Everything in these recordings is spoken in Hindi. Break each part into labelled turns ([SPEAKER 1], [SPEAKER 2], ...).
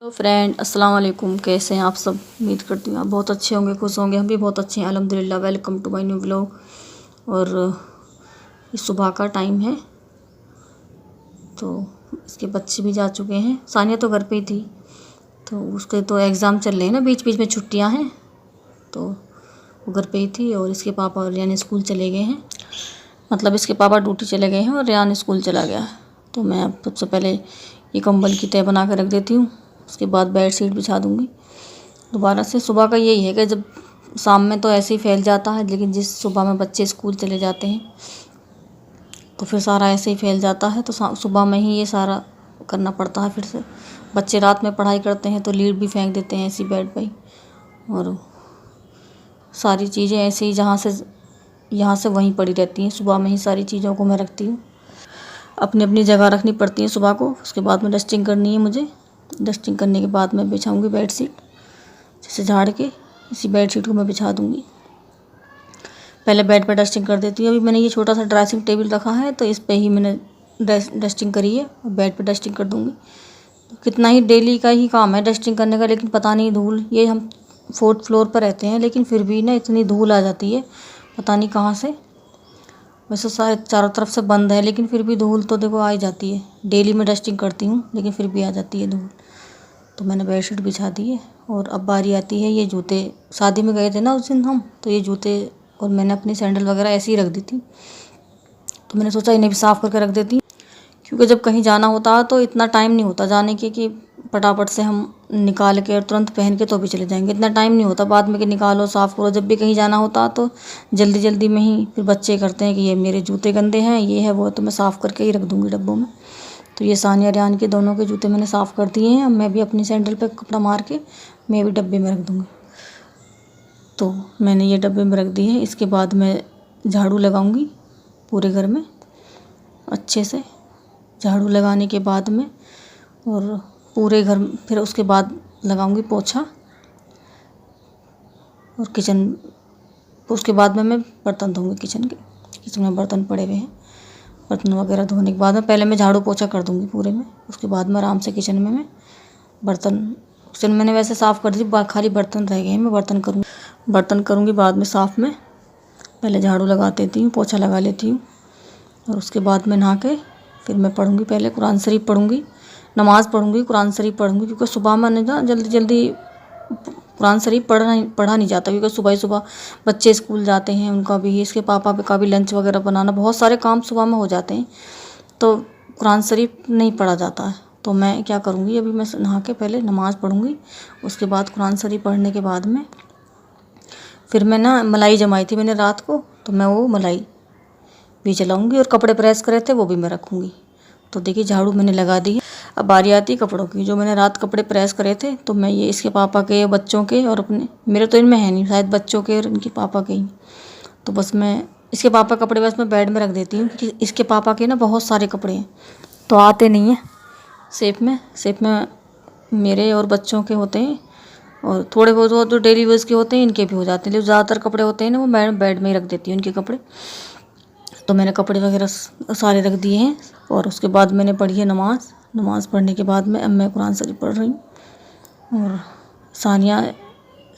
[SPEAKER 1] तो फ्रेंड अस्सलाम वालेकुम, कैसे हैं आप सब। उम्मीद करती हूँ आप बहुत अच्छे होंगे, खुश होंगे। हम भी बहुत अच्छे हैं अल्हम्दुलिल्लाह। Welcome to my new vlog. और ये सुबह का टाइम है, तो इसके बच्चे भी जा चुके हैं। सानिया तो घर पे ही थी, तो उसके तो एग्ज़ाम चल रहे हैं ना, बीच बीच में छुट्टियाँ हैं, तो वो घर पे ही थी। और इसके पापा और रियान स्कूल चले गए हैं, मतलब इसके पापा ड्यूटी चले गए हैं और रियान स्कूल चला गया है। तो मैं अब सबसे पहले ये कंबल की तह बना कर रख देती हूँ, उसके बाद बेड शीट बिछा दूँगी दोबारा से। सुबह का यही है कि जब शाम में तो ऐसे ही फैल जाता है, लेकिन जिस सुबह में बच्चे स्कूल चले जाते हैं तो फिर सारा ऐसे ही फैल जाता है, तो सुबह में ही ये सारा करना पड़ता है। फिर से बच्चे रात में पढ़ाई करते हैं तो लीड भी फेंक देते हैं ऐसी बेड पर ही, और सारी चीज़ें ऐसे ही यहाँ से वहीं पड़ी रहती हैं। सुबह में ही सारी चीज़ों को मैं रखती हूँ, अपनी अपनी जगह रखनी पड़ती है सुबह को। उसके बाद में डस्टिंग करनी है मुझे। डस्टिंग करने के बाद मैं बिछाऊंगी बेड शीट, जैसे झाड़ के इसी बेड शीट को मैं बिछा दूंगी। पहले बेड पर डस्टिंग कर देती हूँ। अभी मैंने ये छोटा सा ड्रेसिंग टेबल रखा है, तो इस पे ही मैंने डस्टिंग करी है, और बेड पे डस्टिंग कर दूंगी। तो कितना ही डेली का ही काम है डस्टिंग करने का, लेकिन पता नहीं धूल, ये हम 4th फ्लोर पर रहते हैं, लेकिन फिर भी ना इतनी धूल आ जाती है पता नहीं कहाँ से। वैसे सारे चारों तरफ से बंद है, लेकिन फिर भी धूल तो देखो आ ही जाती है। डेली मैं डस्टिंग करती हूँ, लेकिन फिर भी आ जाती है धूल। तो मैंने बेडशीट बिछा दी है, और अब बारी आती है ये जूते। शादी में गए थे ना उस दिन हम, तो ये जूते और मैंने अपनी सैंडल वगैरह ऐसे ही रख दी थी, तो मैंने सोचा इन्हें भी साफ़ करके रख देती, क्योंकि जब कहीं जाना होता है तो इतना टाइम नहीं होता जाने के कि फटाफट से हम निकाल के और तुरंत पहन के तो भी चले जाएंगे। इतना टाइम नहीं होता बाद में कि निकालो साफ़ करो। जब भी कहीं जाना होता तो जल्दी जल्दी में ही फिर बच्चे करते हैं कि ये मेरे जूते गंदे हैं, ये है वो है, तो मैं साफ़ करके ही रख दूँगी डब्बों में। तो ये सानिया रियान के दोनों के जूते मैंने साफ़ कर दिए हैं। अब मैं भी अपनी सैंडल पे कपड़ा मार के मैं भी डब्बे में रख दूँगी। तो मैंने ये डब्बे में रख दिए हैं। इसके बाद मैं झाड़ू लगाऊंगी पूरे घर में अच्छे से। झाड़ू लगाने के बाद में और पूरे घर, फिर उसके बाद लगाऊंगी पोछा और किचन। उसके बाद में मैं बर्तन धोऊंगी किचन में बर्तन पड़े हुए हैं। बर्तन वगैरह धोने के बाद में पहले मैं झाड़ू पोछा कर दूंगी पूरे में, उसके बाद में आराम से किचन में मैं किचन मैंने वैसे साफ़ कर दी, खाली बर्तन रह गए हैं। मैं बर्तन करूँगी बाद में साफ़ में। पहले झाड़ू लगा देती हूँ, पोछा लगा लेती हूँ, और उसके बाद में नहा के फिर मैं पढ़ूँगी। पहले कुरान शरीफ पढ़ूँगी, नमाज़ पढ़ूँगी, कुरान शरीफ पढ़ूँगी, क्योंकि सुबह में ना जल्दी जल्दी कुरान शरीफ पढ़ा नहीं जाता, क्योंकि सुबह ही सुबह बच्चे स्कूल जाते हैं, उनका भी, इसके पापा का भी लंच वगैरह बनाना, बहुत सारे काम सुबह में हो जाते हैं, तो कुरान शरीफ नहीं पढ़ा जाता है। तो मैं क्या करूँगी, अभी मैं नहा के पहले नमाज़ पढ़ूँगी, उसके बाद कुरान शरीफ पढ़ने के बाद में फिर मैं ना मलाई जमाई थी मैंने रात को, तो मैं वो मलाई भी चलाऊँगी, और कपड़े प्रेस करे थे वो भी मैं रखूँगी। तो देखिए झाड़ू मैंने लगा दी है। अब बारी आती है कपड़ों की। जो मैंने रात कपड़े प्रेस करे थे, तो मैं ये इसके पापा के, बच्चों के, और अपने, मेरे तो इनमें है नहीं, शायद बच्चों के और इनके पापा के ही। तो बस मैं इसके पापा कपड़े बस मैं बेड में रख देती हूँ, क्योंकि इसके पापा के ना बहुत सारे कपड़े हैं, तो आते नहीं हैं शेप में मेरे और बच्चों के होते हैं, और थोड़े बहुत जो डेली यूज़ के होते हैं इनके भी हो जाते हैं, लेकिन ज़्यादातर कपड़े होते हैं ना वो मैं बेड में ही रख देती हूँ उनके कपड़े। तो मैंने कपड़े वगैरह सारे रख दिए हैं, और उसके बाद मैंने पढ़ी है नमाज़ पढ़ने के बाद में अब मैं कुरान शरीफ पढ़ रही हूँ। और सानिया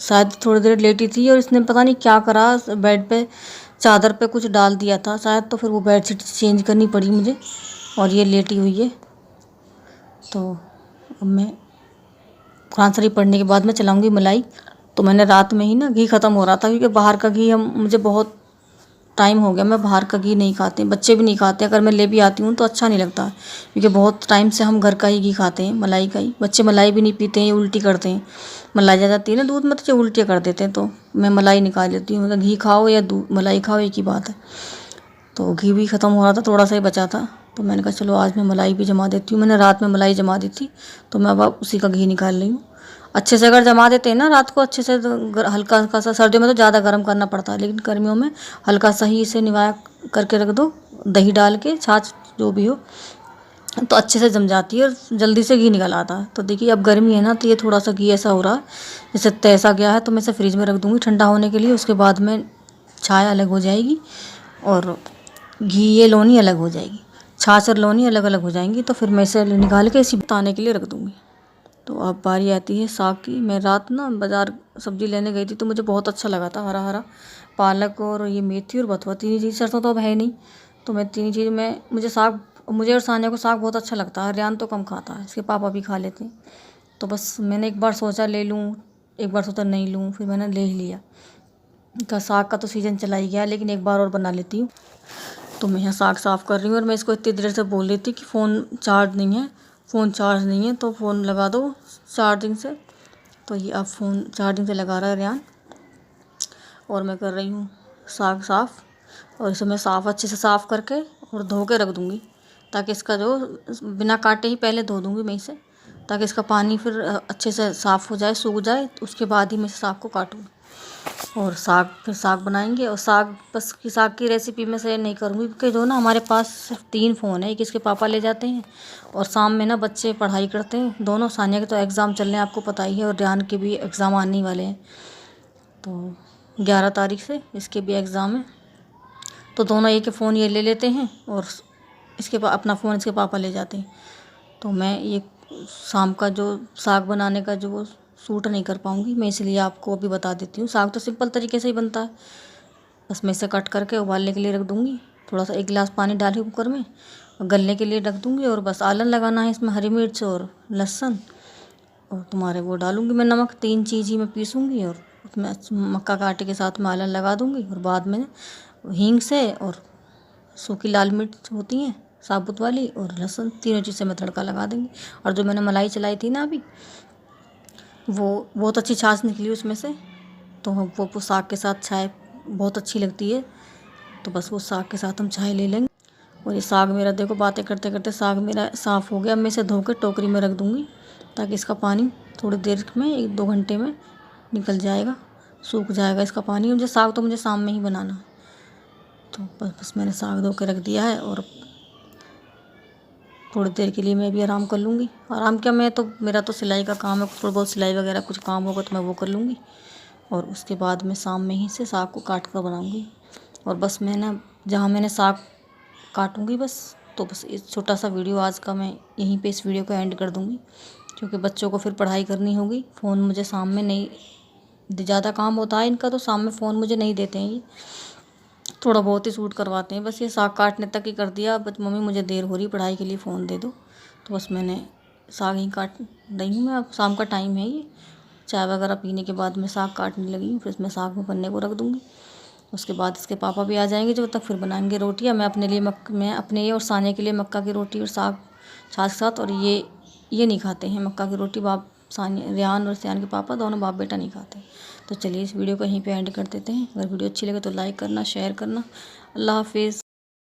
[SPEAKER 1] शायद थोड़ी देर लेटी थी, और इसने पता नहीं क्या करा, बेड पे चादर पे कुछ डाल दिया था शायद, तो फिर वो बेडशीट चेंज करनी पड़ी मुझे, और ये लेटी हुई है। तो अब मैं कुरान शरीफ पढ़ने के बाद में चलाऊँगी मलाई। तो मैंने रात में ही ना, घी ख़त्म हो रहा था, क्योंकि बाहर का घी मुझे बहुत टाइम हो गया, मैं बाहर का घी नहीं खाते, बच्चे भी नहीं खाते। अगर मैं ले भी आती हूँ तो अच्छा नहीं लगता, क्योंकि बहुत टाइम से हम घर का ही घी खाते हैं, मलाई का ही। बच्चे मलाई भी नहीं पीते हैं, उल्टी करते हैं। मलाई जा जाती है ना दूध में, तो उल्टी कर देते हैं, तो मैं मलाई निकाल लेती हूँ। मतलब घी खाओ या मलाई खाओ एक ही बात है। तो घी भी ख़त्म हो रहा था, थोड़ा सा ही बचा था, तो मैंने कहा चलो आज मैं मलाई भी जमा देती हूँ। मैंने रात में मलाई जमा दी थी, तो मैं अब उसी का घी निकाल रही हूँ। अच्छे से अगर जमा देते हैं ना रात को अच्छे से, तो हल्का हल्का सा, सर्दियों में तो ज़्यादा गर्म करना पड़ता है, लेकिन गर्मियों में हल्का सा ही इसे निवाया करके रख दो, दही डाल के, छाछ जो भी हो, तो अच्छे से जम जाती है और जल्दी से घी निकल आता है। तो देखिए अब गर्मी है ना, तो ये थोड़ा सा घी ऐसा हो रहा है जैसे तैसा गया है, तो मैं इसे फ्रिज में रख दूँगी ठंडा होने के लिए। उसके बाद में छाया अलग हो जाएगी, और घी ये लोनी अलग हो जाएगी, छाछ और लोनी अलग अलग हो जाएंगी। तो फिर मैं इसे निकाल के इसी ताने के लिए रख दूँगी। तो अब बारी आती है साग की। मैं रात ना बाज़ार सब्ज़ी लेने गई थी तो मुझे बहुत अच्छा लगा था, हरा हरा पालक और ये मेथी और बथुआ, तीन चीज़। सरसों तो अब है नहीं, तो मैं तीन चीज़ में मुझे साग, मुझे और सानिया को साग बहुत अच्छा लगता है। रियान तो कम खाता है, इसके पापा भी खा लेते हैं। तो बस मैंने एक बार सोचा ले लूँ, एक बार सोचा नहीं लूँ, फिर मैंने ले ही लिया। का साग का तो सीज़न चला ही गया, लेकिन एक बार और बना लेती हूँ। तो मैं यहाँ साग साफ़ कर रही हूँ और मैं इसको इतनी देर से बोल रही थी कि फ़ोन चार्ज नहीं है, फ़ोन चार्ज नहीं है, तो फ़ोन लगा दो चार्जिंग से। तो ये अब फ़ोन चार्जिंग से लगा रहा है रियान, और मैं कर रही हूँ साग साफ़। और इसे मैं अच्छे से साफ़ करके और धो के रख दूँगी, ताकि इसका जो बिना काटे ही पहले धो दूँगी मैं इसे, ताकि इसका पानी फिर अच्छे से साफ़ हो जाए, सूख जाए, तो उसके बाद ही मैं साग को काटूँ। और फिर साग बनाएंगे। और साग की रेसिपी मैं शेयर नहीं करूँगी, क्योंकि जो ना हमारे पास सिर्फ 3 फ़ोन है। एक इसके पापा ले जाते हैं, और शाम में ना बच्चे पढ़ाई करते हैं दोनों। सानिया के तो एग्ज़ाम चल रहे हैं, आपको पता ही है, और रियान के भी एग्ज़ाम आने वाले हैं। तो 11 तारीख से इसके भी एग्ज़ाम है। तो दोनों एक फ़ोन ये ले लेते हैं, और अपना फ़ोन इसके पापा ले जाते हैं। तो मैं ये शाम का जो साग बनाने का जो वो सूट नहीं कर पाऊँगी मैं, इसलिए आपको अभी बता देती हूँ। साग तो सिंपल तरीके से ही बनता है, बस मैं इसे कट करके उबालने के लिए रख दूँगी। थोड़ा सा 1 गिलास पानी डाल के कुकर में और गलने के लिए रख दूँगी। और बस आलन लगाना है इसमें, हरी मिर्च और लहसुन, और तुम्हारे वो डालूँगी मैं नमक। 3 चीज़ ही मैं पीसूँगी, और उसमें मक्का के आटे के साथ में आलन लगा दूँगी। और बाद में हींग से और सूखी लाल मिर्च होती हैं साबुत वाली, और लहसुन, तीनों चीज़ से मैं तड़का लगा देंगी। और जो मैंने मलाई चलाई थी ना अभी, वो बहुत अच्छी छाछ निकली उसमें से, तो वो साग के साथ चाय बहुत अच्छी लगती है। तो बस वो साग के साथ हम चाय ले लेंगे। और ये साग मेरा देखो, बातें करते करते साग मेरा साफ़ हो गया। मैं इसे धो के टोकरी में रख दूँगी, ताकि इसका पानी थोड़ी देर में 1-2 घंटे में निकल जाएगा, सूख जाएगा इसका पानी। मुझे साग तो मुझे शाम में ही बनाना है। तो बस मैंने साग धो के रख दिया है, और थोड़ी देर के लिए मैं भी आराम कर लूँगी। आराम क्या, मेरा तो सिलाई का काम है, थोड़ा बहुत सिलाई वगैरह कुछ काम होगा तो मैं वो कर लूँगी। और उसके बाद मैं शाम में ही से साग को काट कर बनाऊँगी। और बस मैं ना जहाँ मैंने साग काटूँगी बस, तो बस इस छोटा सा वीडियो आज का मैं यहीं पे इस वीडियो को एंड कर दूँगी, क्योंकि बच्चों को फिर पढ़ाई करनी होगी। फ़ोन मुझे शाम में नहीं, ज़्यादा काम होता है इनका, तो शाम में फ़ोन मुझे नहीं देते हैं ये, थोड़ा बहुत ही शूट करवाते हैं। बस ये साग काटने तक ही कर दिया, बस मम्मी मुझे देर हो रही पढ़ाई के लिए, फ़ोन दे दो। तो बस मैंने साग ही काट रही हूँ मैं। अब शाम का टाइम है, ये चाय वगैरह पीने के बाद मैं साग काटने लगी हूँ। फिर इसमें साग में बनने को रख दूँगी। उसके बाद इसके पापा भी आ जाएंगे, जब तक फिर बनाएंगे रोटियाँ। मैं अपने और सानिया के लिए मक्का की रोटी और साग छाछ के साथ। और ये नहीं खाते हैं मक्का की रोटी, रियान और सियान के पापा दोनों बाप बेटा नहीं खाते। तो चलिए इस वीडियो को यहीं पे एंड कर देते हैं। अगर वीडियो अच्छी लगे तो लाइक करना, शेयर करना। अल्लाह हाफिज़।